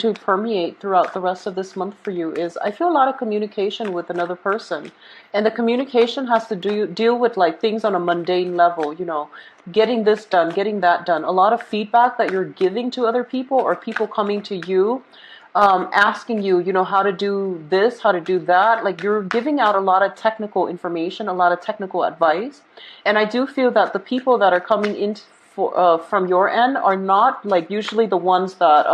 to permeate throughout the rest of this month for you is I feel a lot of communication with another person. And the communication has to deal with like things on a mundane level, you know, getting this done, getting that done. A lot of feedback that you're giving to other people or people coming to you, asking you, you know, how to do this, how to do that. Like you're giving out a lot of technical information, a lot of technical advice. And I do feel that the people that are coming in from your end are not like usually the ones that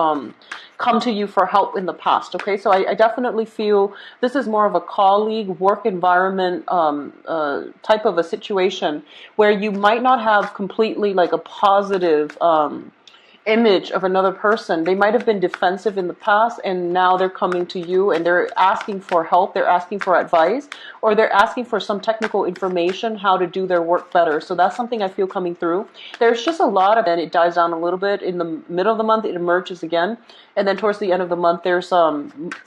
come to you for help in the past. Okay, so I definitely feel this is more of a colleague, work environment type of a situation where you might not have completely like a positive image of another person. They might have been defensive in the past and now they're coming to you and they're asking for help, they're asking for advice, or they're asking for some technical information how to do their work better. So that's something I feel coming through. There's just a lot of it. It dies down a little bit. In the middle of the month, it emerges again. And then towards the end of the month, there's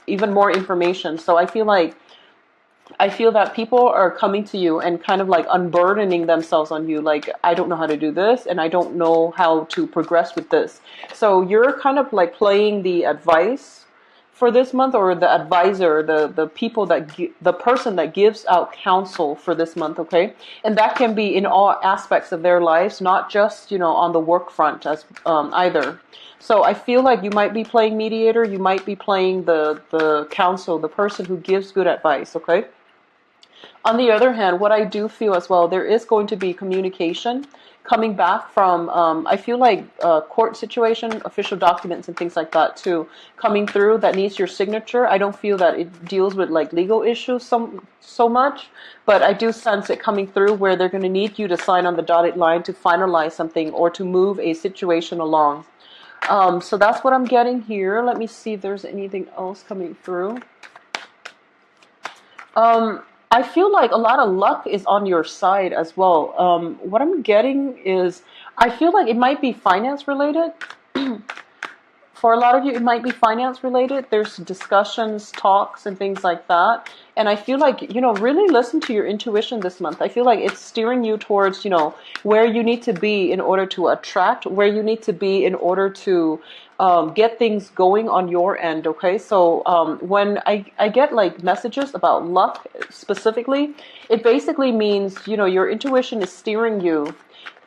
even more information. So I feel that people are coming to you and kind of like unburdening themselves on you. Like, I don't know how to do this and I don't know how to progress with this. So you're kind of like playing the advice for this month, or the advisor, the people that, the person that gives out counsel for this month, okay? And that can be in all aspects of their lives, not just, you know, on the work front as either. So I feel like you might be playing mediator, you might be playing the counsel, the person who gives good advice, okay? On the other hand, what I do feel as well, there is going to be communication coming back from, I feel like court situation, official documents and things like that too, coming through that needs your signature. I don't feel that it deals with like legal issues so much, but I do sense it coming through where they're going to need you to sign on the dotted line to finalize something or to move a situation along. So that's what I'm getting here. Let me see if there's anything else coming through. I feel like a lot of luck is on your side as well. What I'm getting is, I feel like it might be finance related. For a lot of you, it might be finance related. There's discussions, talks, and things like that. And I feel like, you know, really listen to your intuition this month. I feel like it's steering you towards, you know, where you need to be in order to attract, where you need to be in order to get things going on your end, okay? So when I get like messages about luck specifically, it basically means, you know, your intuition is steering you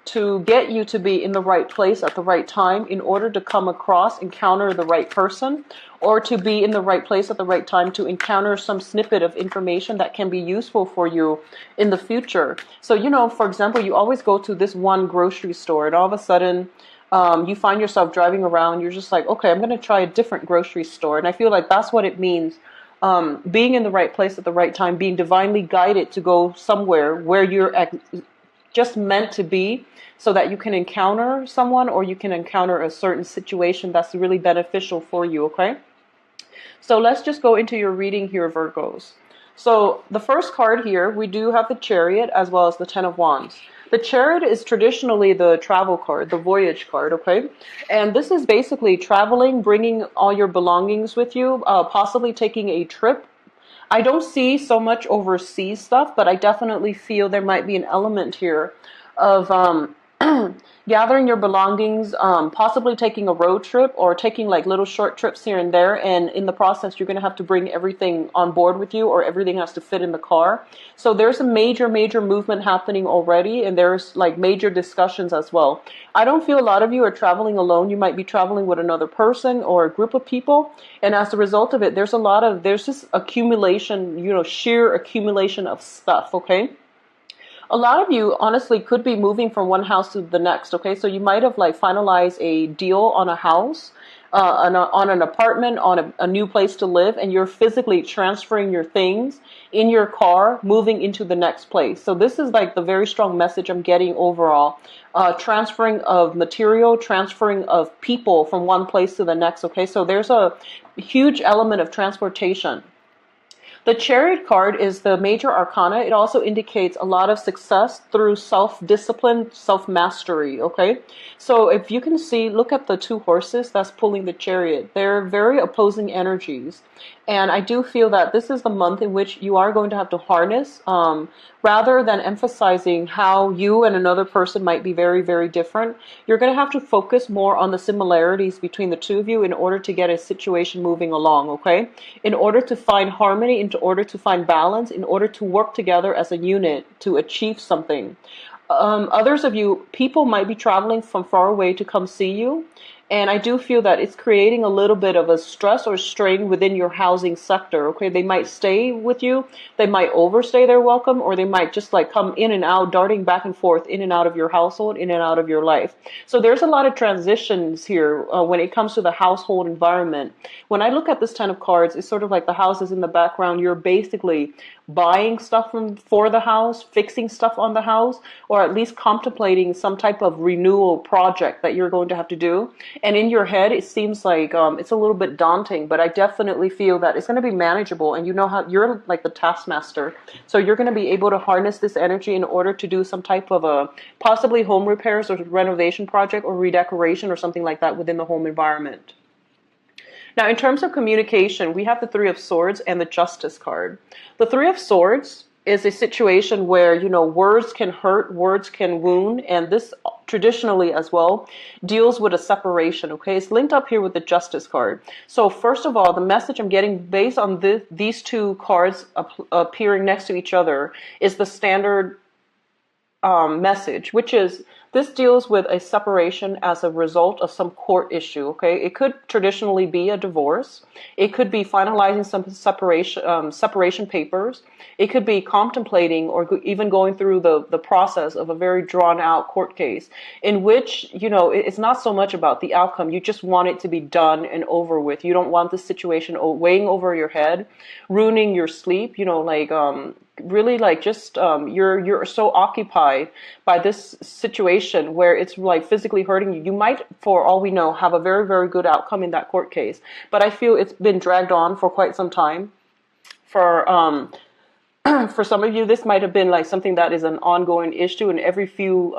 to get you to be in the right place at the right time in order to come across, encounter the right person, or to be in the right place at the right time to encounter some snippet of information that can be useful for you in the future. So, you know, for example, you always go to this one grocery store and all of a sudden you find yourself driving around. You're just like, okay, I'm going to try a different grocery store. And I feel like that's what it means. Being in the right place at the right time, being divinely guided to go somewhere where you're just meant to be, so that you can encounter someone or you can encounter a certain situation that's really beneficial for you, okay? So let's just go into your reading here, Virgos. So the first card here, we do have the Chariot as well as the Ten of Wands. The Chariot is traditionally the travel card, the voyage card, okay? And this is basically traveling, bringing all your belongings with you, possibly taking a trip. I don't see so much overseas stuff, but I definitely feel there might be an element here of gathering your belongings, possibly taking a road trip or taking like little short trips here and there. And in the process, you're going to have to bring everything on board with you, or everything has to fit in the car. So there's a major movement happening already. And there's like major discussions as well. I don't feel a lot of you are traveling alone. You might be traveling with another person or a group of people. And as a result of it, there's just accumulation, you know, sheer accumulation of stuff. Okay. A lot of you honestly could be moving from one house to the next, okay? So you might have like finalized a deal on a house, on an apartment, on a new place to live, and you're physically transferring your things in your car, moving into the next place. So this is like the very strong message I'm getting overall. Transferring of material, transferring of people from one place to the next, okay? So there's a huge element of transportation. The Chariot card is the major arcana. It also indicates a lot of success through self-discipline, self-mastery, okay? So if you can see, look at the two horses that's pulling the Chariot. They're very opposing energies. And I do feel that this is the month in which you are going to have to harness, rather than emphasizing how you and another person might be very, very different, you're going to have to focus more on the similarities between the two of you in order to get a situation moving along, okay? In order to find harmony, in order to find balance, in order to work together as a unit to achieve something. Others of you, people might be traveling from far away to come see you. And I do feel that it's creating a little bit of a stress or strain within your housing sector. Okay, they might stay with you, they might overstay their welcome, or they might just like come in and out, darting back and forth, in and out of your household, in and out of your life. So there's a lot of transitions here when it comes to the household environment. When I look at this 10 of cards, it's sort of like the house is in the background. You're basically buying stuff for the house, fixing stuff on the house, or at least contemplating some type of renewal project that you're going to have to do. And in your head, it seems like it's a little bit daunting, but I definitely feel that it's going to be manageable. And you know how you're like the taskmaster. So you're going to be able to harness this energy in order to do some type of a possibly home repairs or renovation project or redecoration or something like that within the home environment. Now, in terms of communication, we have the Three of Swords and the Justice card. The Three of Swords is a situation where, you know, words can hurt, words can wound, and this traditionally as well deals with a separation, okay? It's linked up here with the Justice card. So first of all, the message I'm getting based on these two cards appearing next to each other is the standard message, which is this deals with a separation as a result of some court issue, okay? It could traditionally be a divorce. It could be finalizing some separation papers. It could be contemplating or even going through the process of a very drawn out court case in which, you know, it's not so much about the outcome. You just want it to be done and over with. You don't want this situation weighing over your head, ruining your sleep, you know, like, really like just you're so occupied by this situation where it's like physically hurting you. You might, for all we know, have a very, very good outcome in that court case, but I feel it's been dragged on for quite some time. For for some of you, this might have been like something that is an ongoing issue, and every few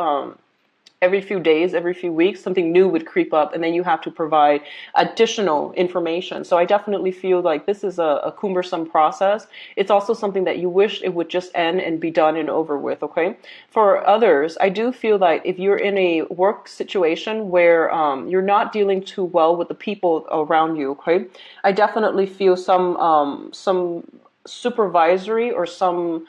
days, every few weeks, something new would creep up, and then you have to provide additional information. So I definitely feel like this is a cumbersome process. It's also something that you wish it would just end and be done and over with, okay? For others, I do feel like if you're in a work situation where you're not dealing too well with the people around you, okay? I definitely feel some supervisory or some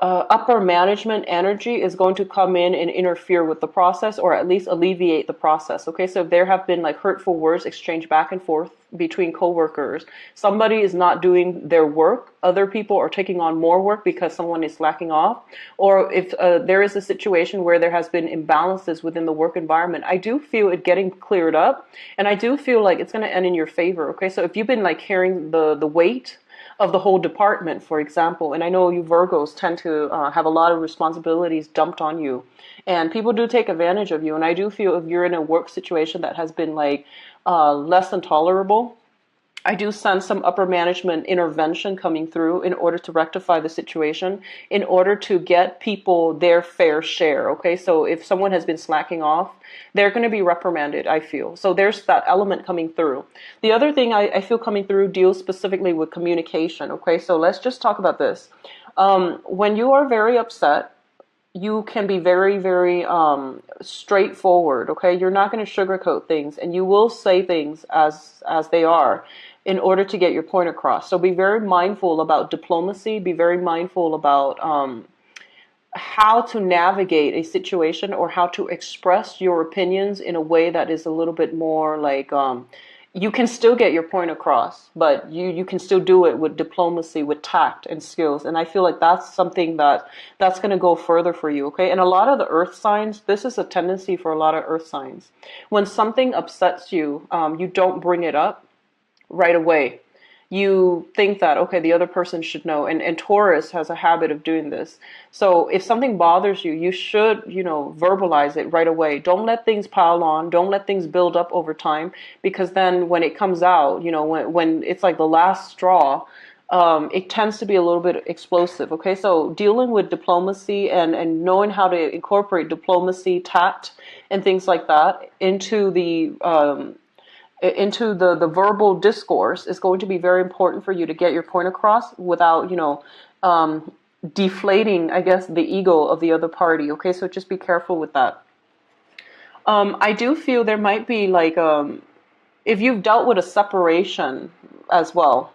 upper management energy is going to come in and interfere with the process, or at least alleviate the process. Okay, so if there have been like hurtful words exchanged back and forth between coworkers, somebody is not doing their work, other people are taking on more work because someone is slacking off, or if there is a situation where there has been imbalances within the work environment, I do feel it getting cleared up, and I do feel like it's going to end in your favor. Okay, so if you've been like carrying the weight of the whole department, for example. And I know you Virgos tend to have a lot of responsibilities dumped on you. And people do take advantage of you. And I do feel if you're in a work situation that has been like less than tolerable, I do sense some upper management intervention coming through in order to rectify the situation, in order to get people their fair share. Okay, so if someone has been slacking off, they're going to be reprimanded, I feel. So there's that element coming through. The other thing I feel coming through deals specifically with communication. Okay, so let's just talk about this. When you are very upset, you can be very, very straightforward. Okay, you're not going to sugarcoat things, and you will say things as they are in order to get your point across. So be very mindful about diplomacy. Be very mindful about how to navigate a situation, or how to express your opinions in a way that is a little bit more like you can still get your point across, but you can still do it with diplomacy, with tact and skills. And I feel like that's something that's going to go further for you, okay? And a lot of the earth signs, this is a tendency for a lot of earth signs. When something upsets you, you don't bring it up right away. You think that, okay, the other person should know. And Taurus has a habit of doing this. So if something bothers you, you should, verbalize it right away. Don't let things pile on. Don't let things build up over time. Because then when it comes out, when it's like the last straw, it tends to be a little bit explosive. Okay, so dealing with diplomacy and knowing how to incorporate diplomacy, tact, and things like that into the verbal discourse is going to be very important for you to get your point across without, deflating, I guess, the ego of the other party. Okay, so just be careful with that. I do feel there might be like, if you've dealt with a separation as well,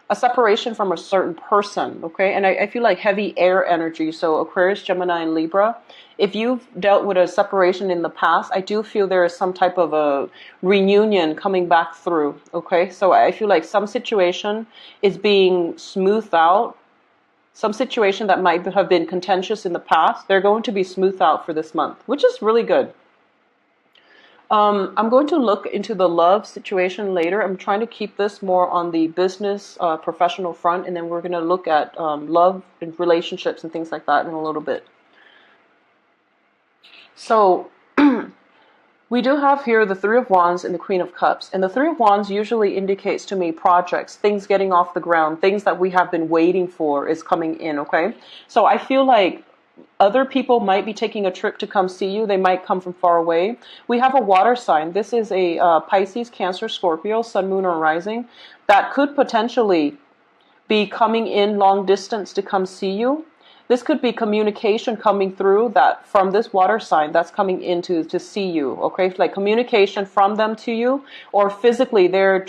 a separation from a certain person, okay? And I feel like heavy air energy, so Aquarius, Gemini, and Libra. If you've dealt with a separation in the past, I do feel there is some type of a reunion coming back through, okay? So I feel like some situation is being smoothed out. Some situation that might have been contentious in the past, they're going to be smoothed out for this month, which is really good. I'm going to look into the love situation later. I'm trying to keep this more on the business, professional front, and then we're going to look at love and relationships and things like that in a little bit. So we do have here the Three of Wands and the Queen of Cups. And the Three of Wands usually indicates to me projects, things getting off the ground, things that we have been waiting for is coming in, okay? So I feel like other people might be taking a trip to come see you. They might come from far away. We have a water sign. This is a Pisces, Cancer, Scorpio, Sun, Moon, or Rising that could potentially be coming in long distance to come see you. This could be communication coming through that from this water sign that's coming in to see you, okay? Like communication from them to you, or physically they're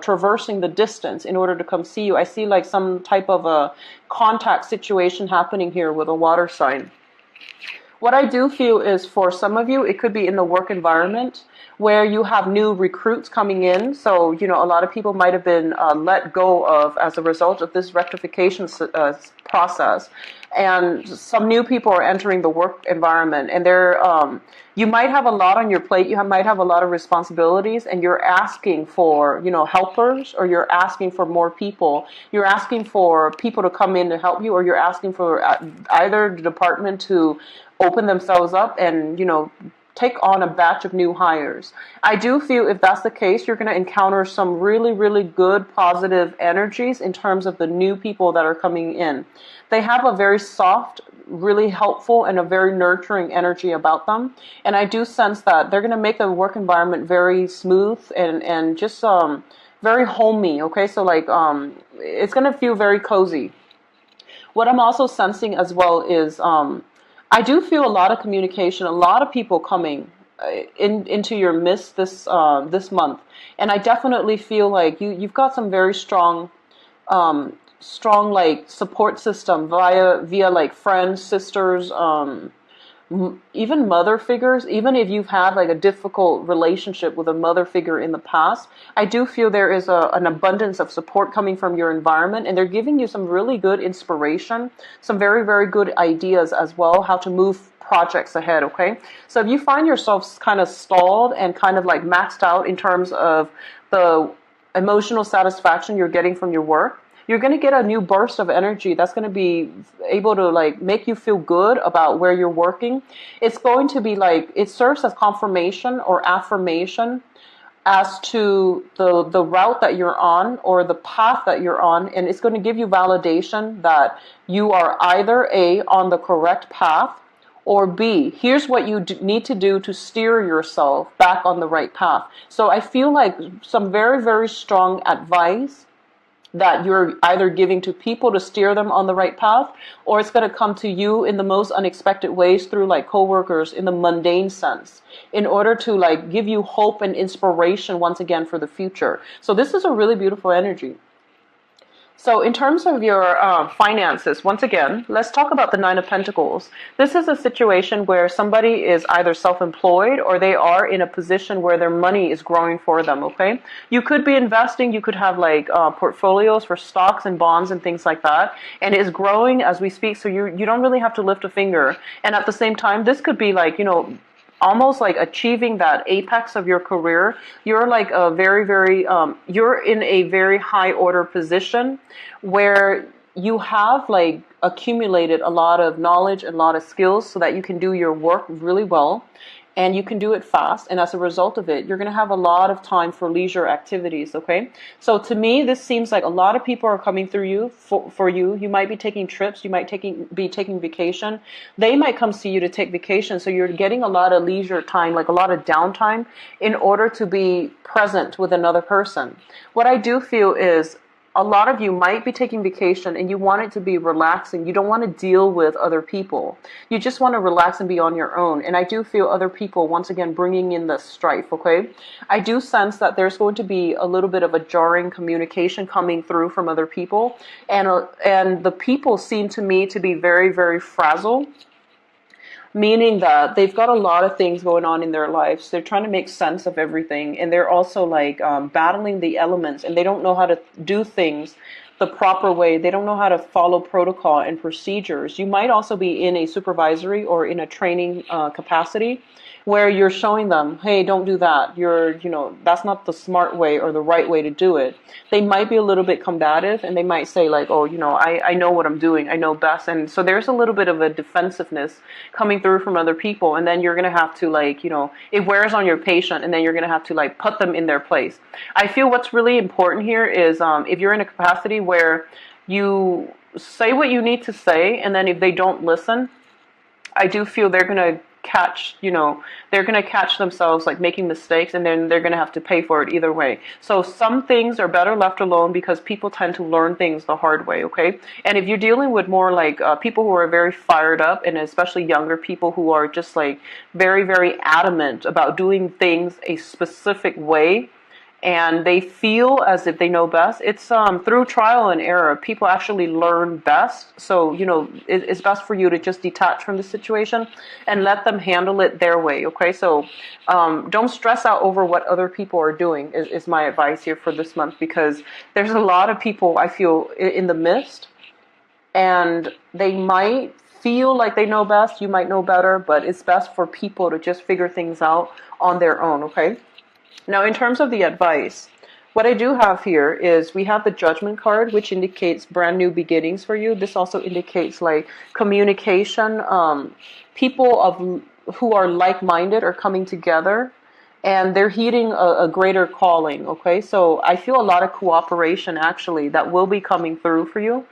traversing the distance in order to come see you. I see like some type of a contact situation happening here with a water sign. What I do feel is for some of you, it could be in the work environment where you have new recruits coming in. So, a lot of people might have been let go of as a result of this rectification process. And some new people are entering the work environment, and you might have a lot on your plate. You might have a lot of responsibilities, and you're asking for, helpers, or you're asking for more people. You're asking for people to come in to help you, or you're asking for either the department to open themselves up and, take on a batch of new hires. I do feel if that's the case, you're going to encounter some really, really good positive energies in terms of the new people that are coming in. They have a very soft, really helpful, and a very nurturing energy about them. And I do sense that they're going to make the work environment very smooth and just very homey, okay? So like it's going to feel very cozy. What I'm also sensing as well is I do feel a lot of communication, a lot of people coming into your midst this month, and I definitely feel like you've got some very strong like support system via like friends, sisters, even mother figures. Even if you've had like a difficult relationship with a mother figure in the past, I do feel there is an abundance of support coming from your environment, and they're giving you some really good inspiration, some very, very good ideas as well, how to move projects ahead, okay? So if you find yourself kind of stalled and kind of like maxed out in terms of the emotional satisfaction you're getting from your work, you're going to get a new burst of energy that's going to be able to like make you feel good about where you're working. It's going to be like, it serves as confirmation or affirmation as to the route that you're on or the path that you're on. And it's going to give you validation that you are either A, on the correct path, or B, here's what you need to do to steer yourself back on the right path. So I feel like some very, very strong advice that you're either giving to people to steer them on the right path, or it's going to come to you in the most unexpected ways through like coworkers in the mundane sense, in order to like give you hope and inspiration once again for the future. So this is a really beautiful energy. So in terms of your finances, once again, let's talk about the Nine of Pentacles. This is a situation where somebody is either self-employed or they are in a position where their money is growing for them, okay? You could be investing, you could have like portfolios for stocks and bonds and things like that, and it is growing as we speak, so you don't really have to lift a finger. And at the same time, this could be like, almost like achieving that apex of your career. You're like a very, very, you're in a very high order position where you have like accumulated a lot of knowledge and a lot of skills so that you can do your work really well. and you can do it fast, and as a result of it, you're going to have a lot of time for leisure activities. Okay, so to me, this seems like a lot of people are coming through you for you. You might be taking trips, you might be taking vacation. They might come see you to take vacation, so you're getting a lot of leisure time, like a lot of downtime, in order to be present with another person. What I do feel is a lot of you might be taking vacation and you want it to be relaxing. You don't want to deal with other people. You just want to relax and be on your own. And I do feel other people, once again, bringing in the strife, okay? I do sense that there's going to be a little bit of a jarring communication coming through from other people. And the people seem to me to be very, very frazzled, meaning that they've got a lot of things going on in their lives. They're trying to make sense of everything, and they're also like battling the elements, and they don't know how to do things the proper way. They don't know how to follow protocol and procedures. You might also be in a supervisory or in a training capacity where you're showing them, hey, don't do that. That's not the smart way or the right way to do it. They might be a little bit combative, and they might say like, oh, I know what I'm doing. I know best. And so there's a little bit of a defensiveness coming through from other people. And then you're going to have to it wears on your patient, and then you're going to have to put them in their place. I feel what's really important here is if you're in a capacity where you say what you need to say, and then if they don't listen, I do feel they're going to catch themselves making mistakes, and then they're going to have to pay for it either way. So some things are better left alone because people tend to learn things the hard way, okay? And if you're dealing with more people who are very fired up, and especially younger people who are just very, very adamant about doing things a specific way, and they feel as if they know best, it's through trial and error. People actually learn best. So, it's best for you to just detach from the situation and let them handle it their way, okay? So don't stress out over what other people are doing is my advice here for this month, because there's a lot of people, I feel, in the midst, and they might feel like they know best. You might know better, but it's best for people to just figure things out on their own, okay? Now, in terms of the advice, what I do have here is we have the Judgment card, which indicates brand new beginnings for you. This also indicates communication. People who are like-minded are coming together, and they're heeding a greater calling, okay? So I feel a lot of cooperation, actually, that will be coming through for you.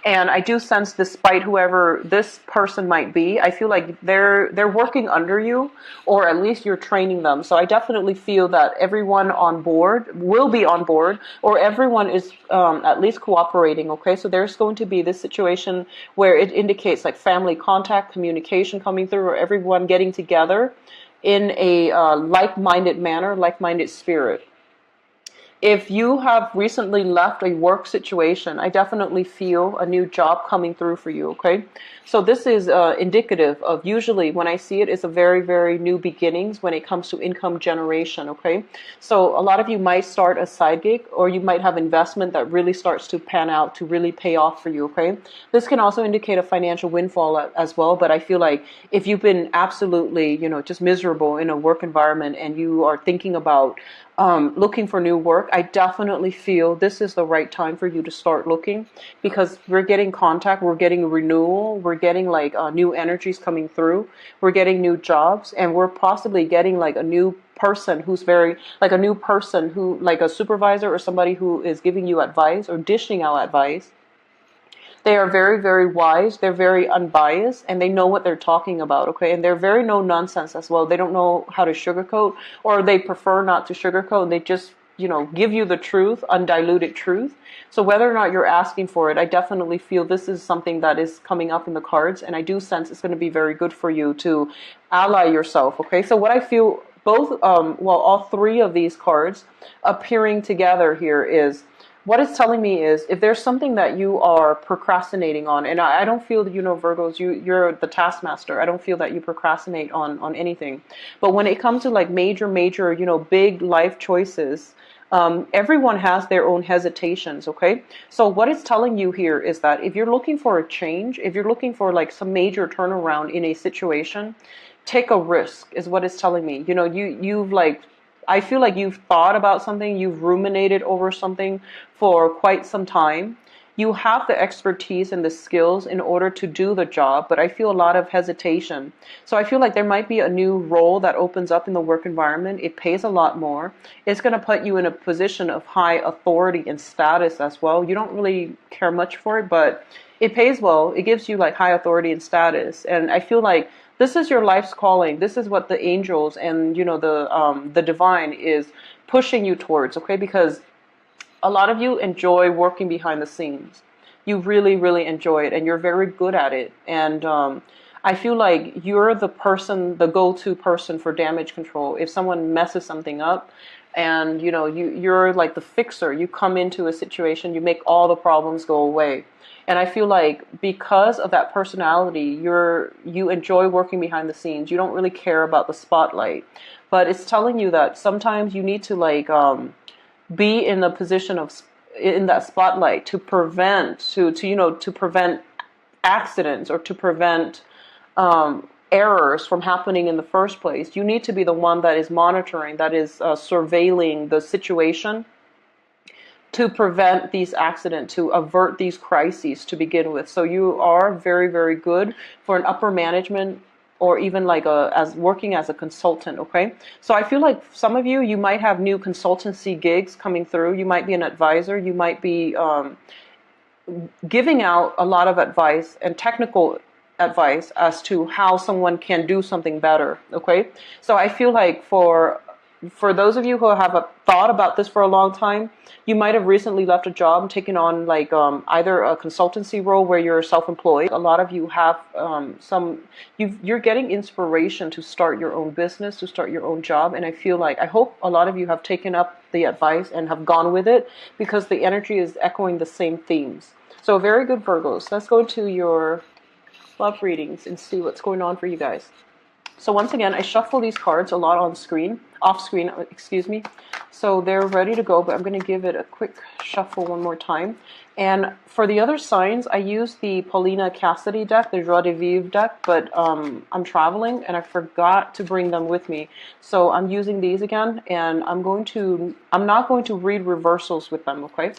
And I do sense, despite whoever this person might be, I feel like they're working under you, or at least you're training them. So I definitely feel that everyone on board will be on board, or everyone is at least cooperating, okay? So there's going to be this situation where it indicates family contact, communication coming through, or everyone getting together in a like-minded manner, like-minded spirit. If you have recently left a work situation, I definitely feel a new job coming through for you, okay? So this is indicative of, usually when I see it, it's a very, very new beginnings when it comes to income generation, okay? So a lot of you might start a side gig, or you might have investment that really starts to pan out to really pay off for you, okay? This can also indicate a financial windfall as well, but I feel like if you've been absolutely, just miserable in a work environment, and you are thinking about looking for new work, I definitely feel this is the right time for you to start looking, because we're getting contact, we're getting renewal, we're getting new energies coming through, we're getting new jobs, and we're possibly getting a new person who's very a new person who a supervisor or somebody who is giving you advice or dishing out advice. They are very, very wise. They're very unbiased, and they know what they're talking about, okay? And they're very no nonsense as well. They don't know how to sugarcoat, or they prefer not to sugarcoat. They just, give you the truth, undiluted truth. So whether or not you're asking for it, I definitely feel this is something that is coming up in the cards, and I do sense it's going to be very good for you to ally yourself, okay? So what I feel all three of these cards appearing together here is, what it's telling me is, if there's something that you are procrastinating on, and I don't feel that, Virgos, you're the taskmaster. I don't feel that you procrastinate on anything. But when it comes to major, big life choices, everyone has their own hesitations, okay? So what it's telling you here is that if you're looking for a change, if you're looking for some major turnaround in a situation, take a risk, is what it's telling me. You've I feel like you've thought about something, you've ruminated over something for quite some time. you have the expertise and the skills in order to do the job, but I feel a lot of hesitation. So I feel like there might be a new role that opens up in the work environment. It pays a lot more. It's going to put you in a position of high authority and status as well. You don't really care much for it, but it pays well. It gives you like high authority and status. And I feel like this is your life's calling. This is what the angels and, you know, the divine is pushing you towards, okay? Because a lot of you enjoy working behind the scenes. You really, really enjoy it, and you're very good at it. And I feel like you're the person, the go-to person for damage control. If someone messes something up, and you know you're like the fixer. You come into a situation, you make all the problems go away. And I feel like because of that personality, you enjoy working behind the scenes. You don't really care about the spotlight, but it's telling you that sometimes you need to like be in the position of in that spotlight to prevent to prevent accidents or to prevent errors from happening in the first place. You need to be the one that is monitoring, that is surveilling the situation to prevent these accidents, to avert these crises to begin with. So you are very, very good for an upper management or even like as working as a consultant, okay? So I feel like some of you might have new consultancy gigs coming through. You might be an advisor. You might be giving out a lot of advice and technical advice as to how someone can do something better, okay? So I feel like for those of you who have thought about this for a long time, you might have recently left a job and taken on like either a consultancy role where you're self-employed. A lot of you have you're getting inspiration to start your own business, to start your own job. And I hope a lot of you have taken up the advice and have gone with it because the energy is echoing the same themes. So very good, Virgos. Let's go to your love readings and see what's going on for you guys. So once again, I shuffle these cards a lot off screen, excuse me. So they're ready to go, but I'm going to give it a quick shuffle one more time. And for the other signs, I use the Paulina Cassidy deck, the Joie de Vivre deck, but I'm traveling and I forgot to bring them with me. So I'm using these again, and I'm not going to read reversals with them, okay?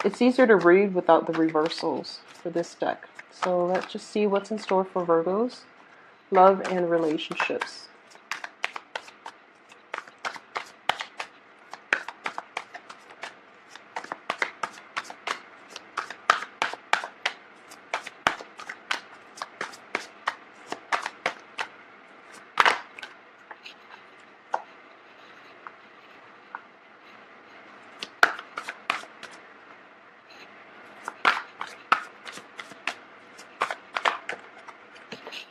It's easier to read without the reversals for this deck. So let's just see what's in store for Virgos. Love and relationships.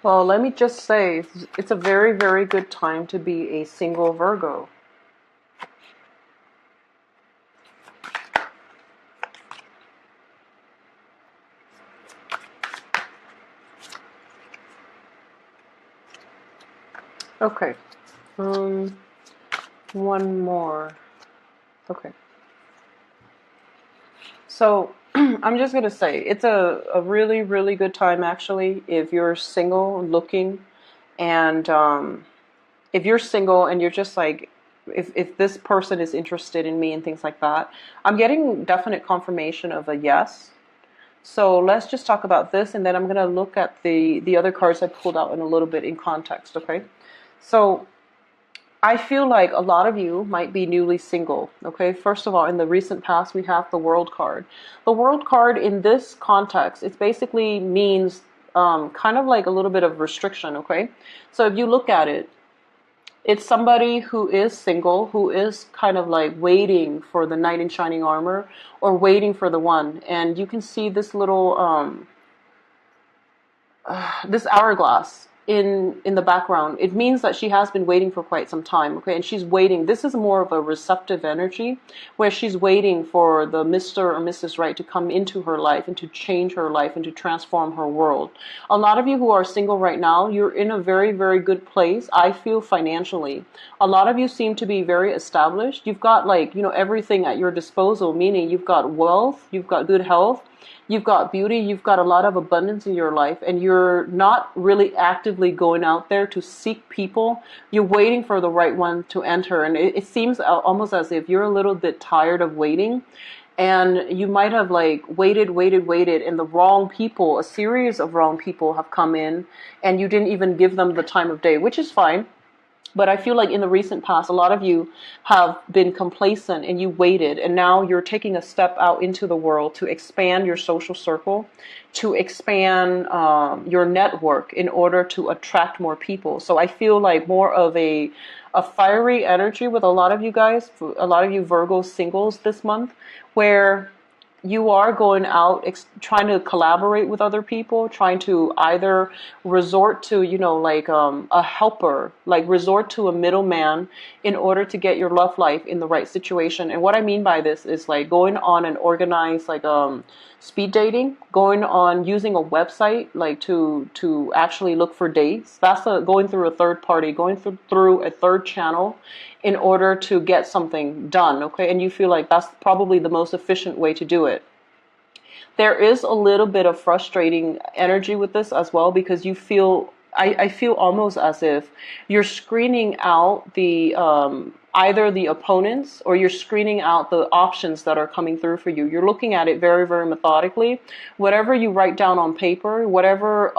Well, let me just say, it's a very, very good time to be a single Virgo. Okay. One more. Okay. So I'm just going to say it's a really, really good time, actually, if you're single looking. And if you're single and you're just like, if this person is interested in me and things like that, I'm getting definite confirmation of a yes. So let's just talk about this, and then I'm going to look at the other cards I pulled out in a little bit in context, okay? So I feel like a lot of you might be newly single, okay? First of all, in the recent past, we have the World card. The World card in this context, it basically means kind of like a little bit of restriction, okay? So if you look at it, it's somebody who is single, who is kind of like waiting for the knight in shining armor or waiting for the one. And you can see this little, this hourglass in the background. It means that she has been waiting for quite some time, okay? And she's waiting. This is more of a receptive energy where she's waiting for the Mr. or Mrs. Right to come into her life and to change her life and to transform her world. A lot of you who are single right now, you're in a very, very good place, I feel, financially. A lot of you seem to be very established. You've got like, everything at your disposal, meaning you've got wealth, you've got good health, you've got beauty, you've got a lot of abundance in your life, and you're not really actively going out there to seek people. You're waiting for the right one to enter, and it seems almost as if you're a little bit tired of waiting, and you might have like waited, and the wrong people, a series of wrong people have come in, and you didn't even give them the time of day, which is fine. But I feel like in the recent past, a lot of you have been complacent and you waited, and now you're taking a step out into the world to expand your social circle, to expand your network in order to attract more people. So I feel like more of a fiery energy with a lot of you guys, a lot of you Virgo singles this month, where you are going out trying to collaborate with other people, trying to either resort to, like a helper, like resort to a middleman in order to get your love life in the right situation. And what I mean by this is like going on and organize like speed dating, going on using a website like to actually look for dates. That's going through a third party, going through a third channel in order to get something done, okay? And you feel like that's probably the most efficient way to do it. There is a little bit of frustrating energy with this as well, because you feel, I feel almost as if you're screening out the either the opponents, or you're screening out the options that are coming through for you. You're looking at it very, very methodically. Whatever you write down on paper, whatever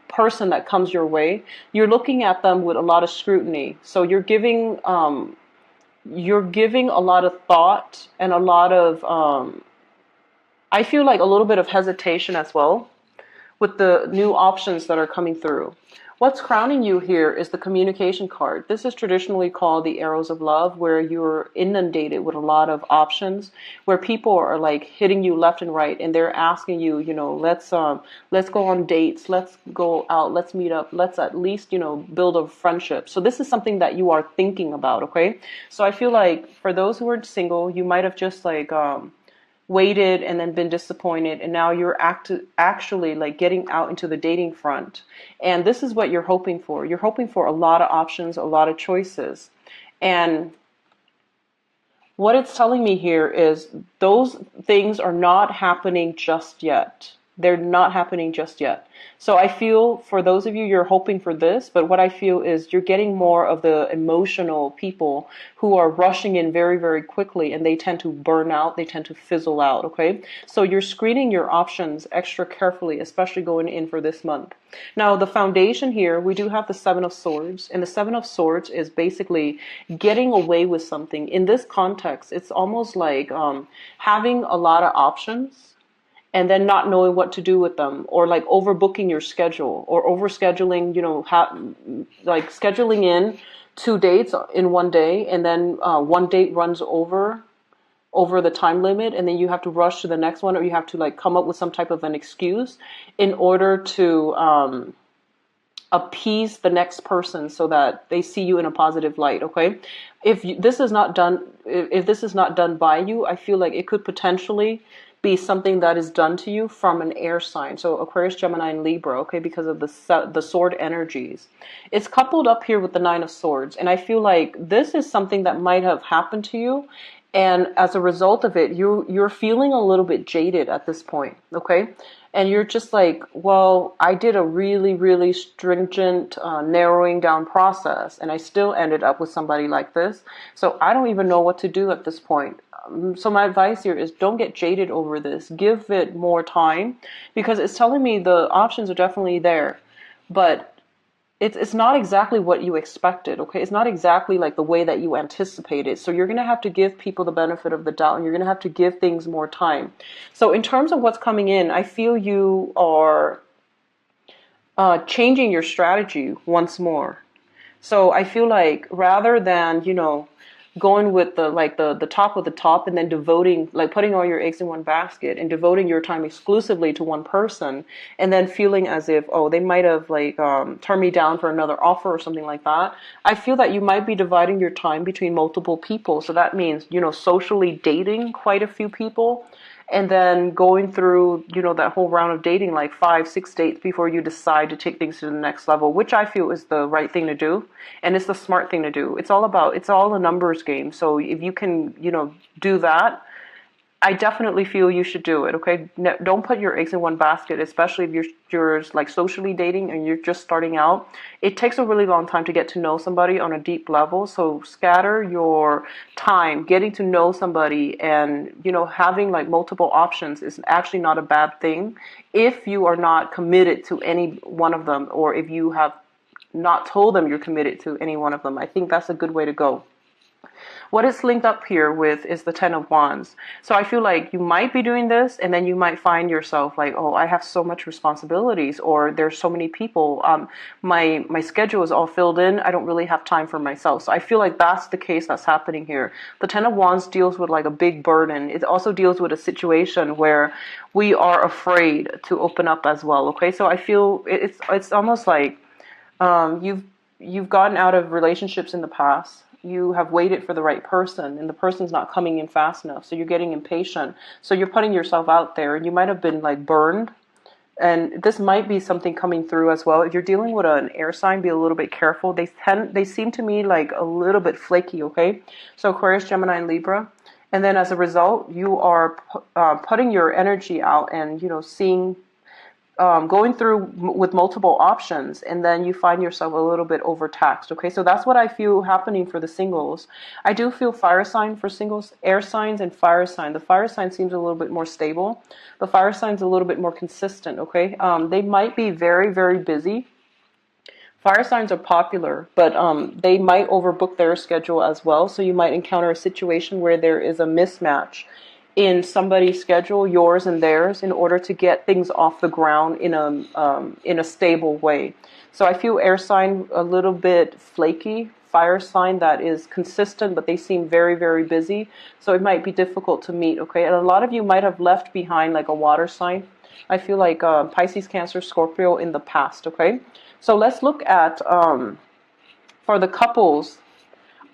person that comes your way, you're looking at them with a lot of scrutiny. So you're giving a lot of thought and a lot of I feel like a little bit of hesitation as well with the new options that are coming through. What's crowning you here is the communication card. This is traditionally called the arrows of love, where you're inundated with a lot of options, where people are like hitting you left and right, and they're asking you, let's go on dates, let's go out, let's meet up, let's at least, build a friendship. So this is something that you are thinking about, okay? So I feel like for those who are single, you might have just like waited and then been disappointed, and now you're actually like getting out into the dating front. And this is what you're hoping for. You're hoping for a lot of options, a lot of choices. And what it's telling me here is those things are not happening just yet. They're not happening just yet. So I feel for those of you, you're hoping for this, but what I feel is you're getting more of the emotional people who are rushing in very, very quickly, and they tend to burn out, they tend to fizzle out, okay? So you're screening your options extra carefully, especially going in for this month. Now, the foundation here, we do have the Seven of Swords, and the Seven of Swords is basically getting away with something. In this context, it's almost like having a lot of options and then not knowing what to do with them, or like overbooking your schedule, or overscheduling, like scheduling in 2 dates in one day, and then one date runs over the time limit, and then you have to rush to the next one, or you have to like come up with some type of an excuse in order to appease the next person so that they see you in a positive light, okay? If this is not done by you, I feel like it could potentially be something that is done to you from an air sign. So Aquarius, Gemini, and Libra, okay, because of the sword energies. It's coupled up here with the Nine of Swords. And I feel like this is something that might have happened to you. And as a result of it, you're feeling a little bit jaded at this point, okay? And you're just like, well, I did a really, really stringent narrowing down process, and I still ended up with somebody like this. So I don't even know what to do at this point. So my advice here is don't get jaded over this. Give it more time, because it's telling me the options are definitely there, but it's not exactly what you expected, okay? It's not exactly like the way that you anticipated. So you're going to have to give people the benefit of the doubt, and you're going to have to give things more time. So in terms of what's coming in, I feel you are changing your strategy once more. So I feel like rather than, going with the top of the top, and then devoting, like putting all your eggs in one basket and devoting your time exclusively to one person, and then feeling as if, oh, they might have like turned me down for another offer or something like that. I feel that you might be dividing your time between multiple people. So that means, socially dating quite a few people, and then going through, that whole round of dating, like 5-6 dates before you decide to take things to the next level, which I feel is the right thing to do. And it's the smart thing to do. It's all a numbers game. So if you can, do that, I definitely feel you should do it. Okay, don't put your eggs in one basket, especially if you're like socially dating and you're just starting out. It takes a really long time to get to know somebody on a deep level. So scatter your time getting to know somebody, and having like multiple options is actually not a bad thing if you are not committed to any one of them, or if you have not told them you're committed to any one of them. I think that's a good way to go. What it's linked up here with is the Ten of Wands. So I feel like you might be doing this, and then you might find yourself like, oh, I have so much responsibilities, or there's so many people. My schedule is all filled in. I don't really have time for myself. So I feel like that's the case that's happening here. The Ten of Wands deals with like a big burden. It also deals with a situation where we are afraid to open up as well. Okay, so I feel it's almost like you've gotten out of relationships in the past. You have waited for the right person, and the person's not coming in fast enough. So you're getting impatient. So you're putting yourself out there, and you might have been like burned. And this might be something coming through as well. If you're dealing with an air sign, be a little bit careful. They seem to me like a little bit flaky. Okay, so Aquarius, Gemini, and Libra. And then as a result, you are putting your energy out, and seeing, going through with multiple options, and then you find yourself a little bit overtaxed. Okay, so that's what I feel happening for the singles. I do feel fire sign for singles, air signs and fire sign. The fire sign seems a little bit more stable. The fire sign's a little bit more consistent. Okay, they might be very, very busy. Fire signs are popular, but they might overbook their schedule as well. So you might encounter a situation where there is a mismatch in somebody's schedule, yours and theirs, in order to get things off the ground in a stable way. So I feel air sign a little bit flaky, fire sign that is consistent, but they seem very, very busy. So it might be difficult to meet. Okay, and a lot of you might have left behind like a water sign. I feel like Pisces, Cancer, Scorpio in the past. Okay, so let's look at for the couples.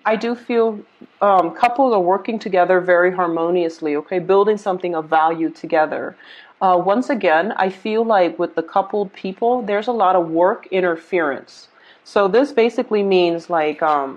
I do feel couples are working together very harmoniously, okay, building something of value together. Once again, I feel like with the coupled people, there's a lot of work interference. So this basically means like a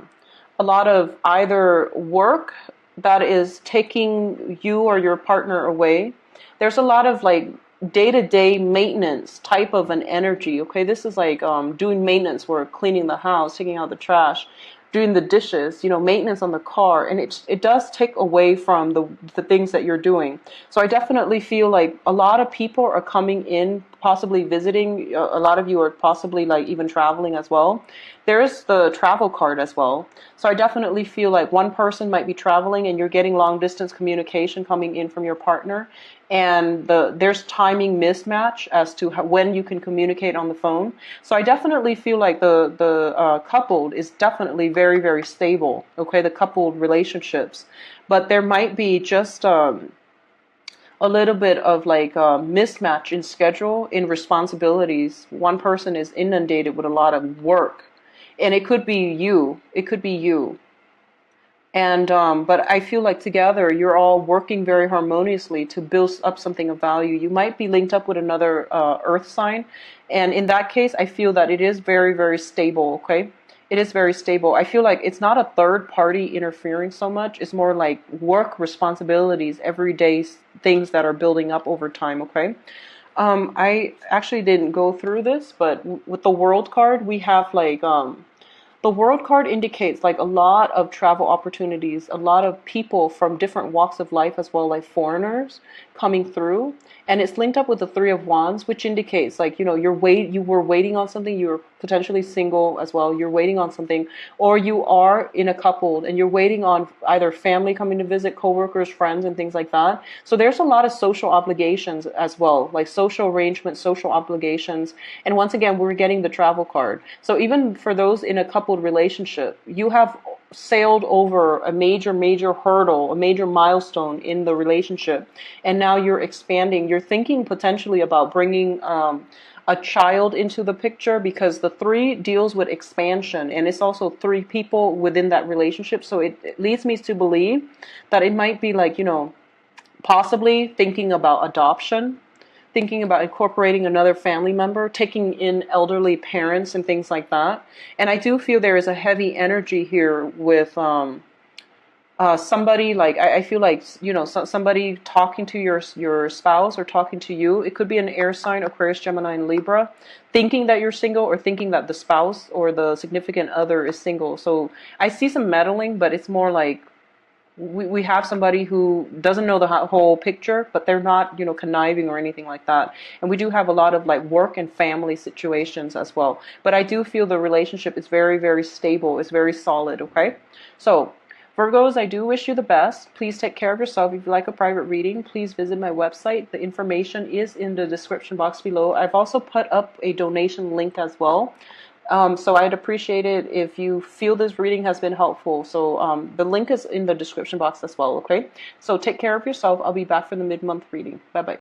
lot of either work that is taking you or your partner away. There's a lot of like day-to-day maintenance type of an energy, okay? This is like doing maintenance work, cleaning the house, taking out the trash, doing the dishes, maintenance on the car, and it does take away from the things that you're doing. So I definitely feel like a lot of people are coming in, possibly visiting. A lot of you are possibly like even traveling as well. There's the travel card as well. So I definitely feel like one person might be traveling and you're getting long distance communication coming in from your partner, and there's timing mismatch as to when you can communicate on the phone. So I definitely feel like the coupled is definitely very, very stable. Okay, the coupled relationships, but there might be just a little bit of like a mismatch in schedule, in responsibilities. One person is inundated with a lot of work, and it could be you. It could be you. And but I feel like together you're all working very harmoniously to build up something of value. You might be linked up with another earth sign, and in that case I feel that it is very, very stable. Okay, it is very stable. I feel like it's not a third party interfering so much. It's more like work responsibilities, everyday things that are building up over time. Okay, I actually didn't go through this, but with the world card we have like the world card indicates like a lot of travel opportunities, a lot of people from different walks of life as well, like foreigners coming through. And it's linked up with the Three of Wands, which indicates like, you were waiting on something, you were potentially single as well, you're waiting on something, or you are in a couple and you're waiting on either family coming to visit, coworkers, friends, and things like that. So there's a lot of social obligations as well, like social arrangements, social obligations. And once again, we're getting the travel card. So even for those in a coupled relationship, you have sailed over a major, major hurdle, a major milestone in the relationship, and now you're expanding. You're thinking potentially about bringing a child into the picture, because the three deals with expansion, and it's also three people within that relationship. So it leads me to believe that it might be like, possibly thinking about adoption, thinking about incorporating another family member, taking in elderly parents and things like that. And I do feel there is a heavy energy here with somebody like I feel like somebody talking to your spouse or talking to you. It could be an air sign, Aquarius, Gemini, and Libra, thinking that you're single or thinking that the spouse or the significant other is single. So I see some meddling, but it's more like we have somebody who doesn't know the whole picture, but they're not, conniving or anything like that. And we do have a lot of like work and family situations as well. But I do feel the relationship is very, very stable. It's very solid. Okay. So Virgos, I do wish you the best. Please take care of yourself. If you like a private reading, please visit my website. The information is in the description box below. I've also put up a donation link as well. So I'd appreciate it if you feel this reading has been helpful. So the link is in the description box as well, okay? So take care of yourself. I'll be back for the mid-month reading. Bye-bye.